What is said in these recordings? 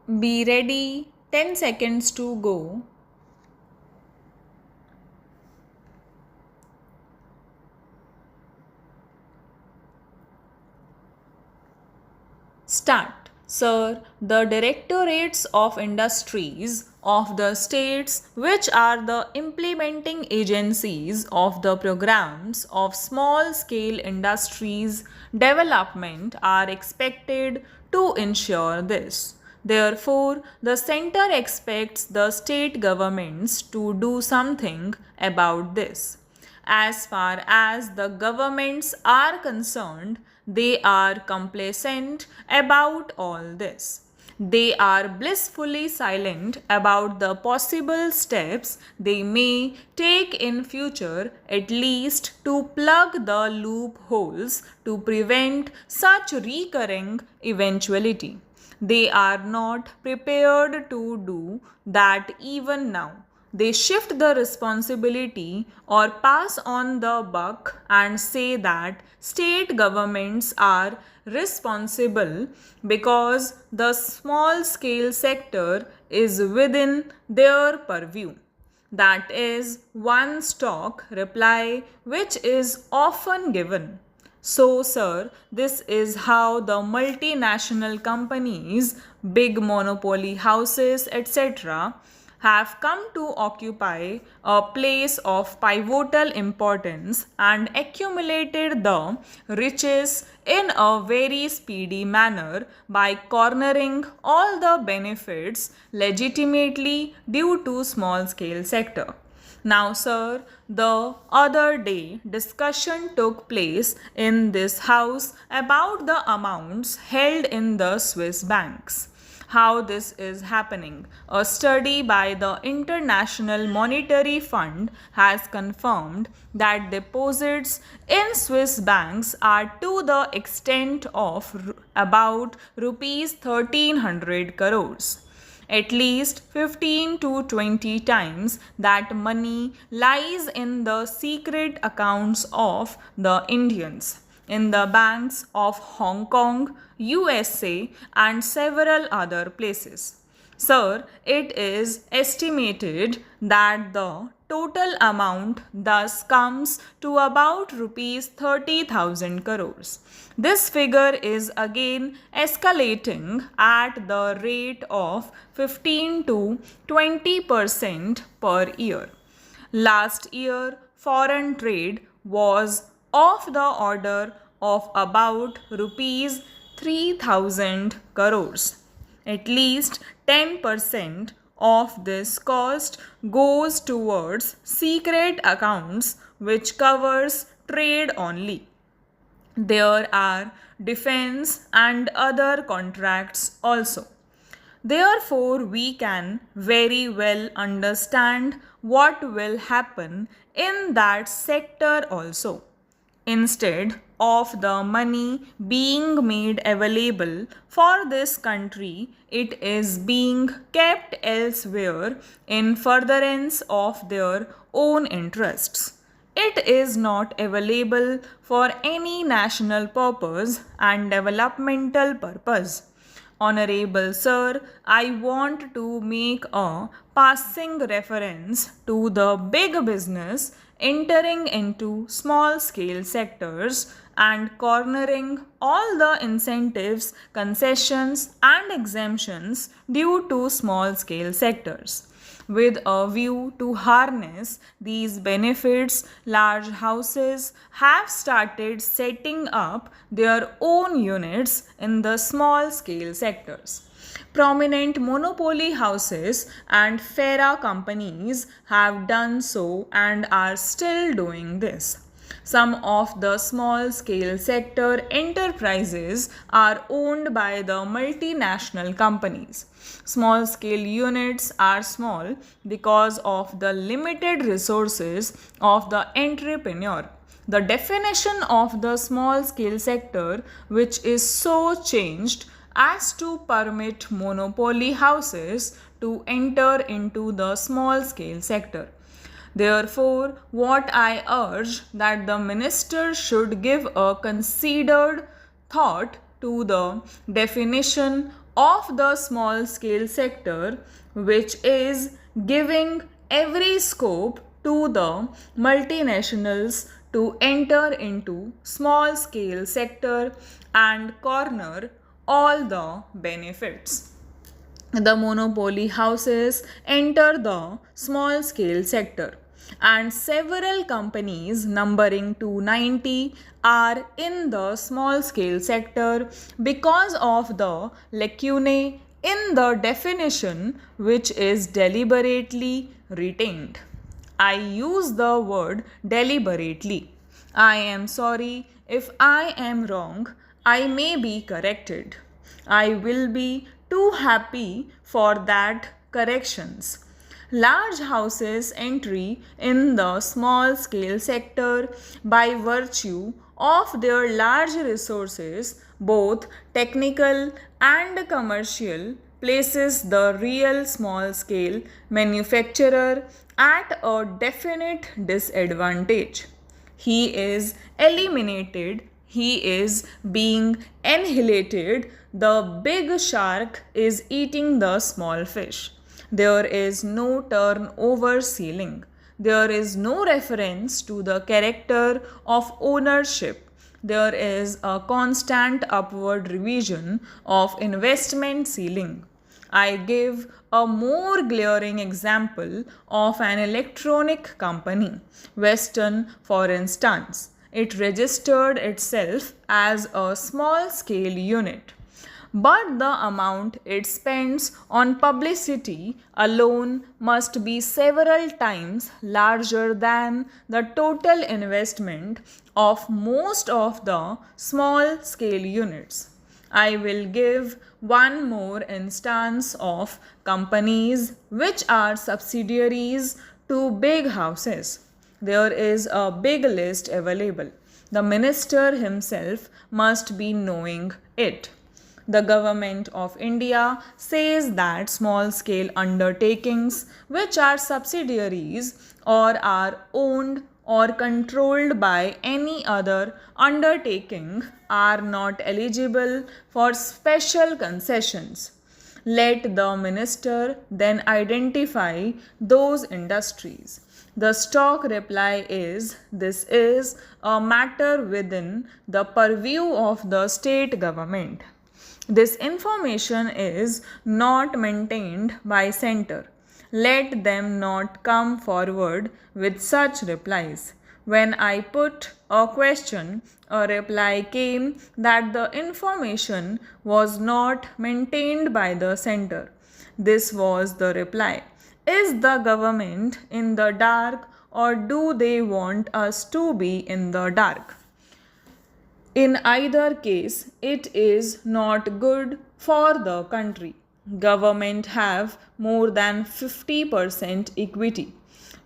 Be ready, 10 seconds to go. Start. Sir, the directorates of industries of the states, which are the implementing agencies of the programs of small scale industries development, are expected to ensure this. Therefore, the center expects the state governments to do something about this. As far as the governments are concerned, they are complacent about all this. They are blissfully silent about the possible steps they may take in future, at least to plug the loopholes to prevent such recurring eventuality. They are not prepared to do that even now. They shift the responsibility or pass on the buck and say that state governments are responsible because the small scale sector is within their purview. That is one stock reply which is often given. So, sir, this is how the multinational companies, big monopoly houses, etc., have come to occupy a place of pivotal importance and accumulated the riches in a very speedy manner by cornering all the benefits legitimately due to small scale sector. Now, sir, the other day discussion took place in this house about the amounts held in the Swiss banks. How this is happening. A study by the International Monetary Fund has confirmed that deposits in Swiss banks are to the extent of about rupees 1300 crores. At least 15 to 20 times that money lies in the secret accounts of the Indians, in the banks of Hong Kong, USA, and several other places. Sir, it is estimated that the total amount thus comes to about rupees 30,000 crores. This figure is again escalating at the rate of 15 to 20% per year. Last year, foreign trade was of the order of about rupees 3,000 crores. At least 10% of this cost goes towards secret accounts, which covers trade only. There are defense and other contracts also. Therefore, we can very well understand what will happen in that sector also. Instead of the money being made available for this country, it is being kept elsewhere in furtherance of their own interests. It is not available for any national purpose and developmental purpose. Honorable Sir, I want to make a passing reference to the big business entering into small scale sectors and cornering all the incentives, concessions, and exemptions due to small scale sectors. With a view to harness these benefits, large houses have started setting up their own units in the small scale sectors. Prominent monopoly houses and FERA companies have done so and are still doing this. Some of the small scale sector enterprises are owned by the multinational companies. Small scale units are small because of the limited resources of the entrepreneur. The definition of the small scale sector, which is so changed as to permit monopoly houses to enter into the small scale sector. Therefore, what I urge that the minister should give a considered thought to the definition of the small scale sector, which is giving every scope to the multinationals to enter into small scale sector and corner all the benefits. The monopoly houses enter the small scale sector, and several companies numbering 290 are in the small scale sector because of the lacunae in the definition, which is deliberately retained. I use the word deliberately. I am sorry if I am wrong. I may be corrected. I will be too happy for that corrections. Large houses entry in the small scale sector by virtue of their large resources, both technical and commercial, places the real small scale manufacturer at a definite disadvantage. He is eliminated, he is being annihilated. The big shark is eating the small fish. There is no turnover ceiling. There is no reference to the character of ownership. There is a constant upward revision of investment ceiling. I give a more glaring example of an electronic company, Western for instance. It registered itself as a small scale unit, but the amount it spends on publicity alone must be several times larger than the total investment of most of the small scale units. I will give one more instance of companies which are subsidiaries to big houses. There is a big list available. The minister himself must be knowing it. The government of India says that small scale undertakings which are subsidiaries or are owned or controlled by any other undertaking are not eligible for special concessions. Let the minister then identify those industries. The stock reply is this is a matter within the purview of the state government. This information is not maintained by center. Let them not come forward with such replies. When I put a question, a reply came that the information was not maintained by the center. This was the reply. Is the government in the dark, or do they want us to be in the dark? In either case, it is not good for the country. Government have more than 50% equity.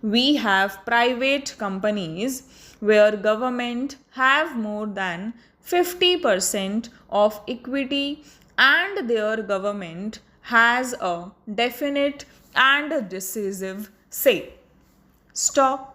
We have private companies where government have more than 50% of equity and their government has a definite and decisive say. Stop.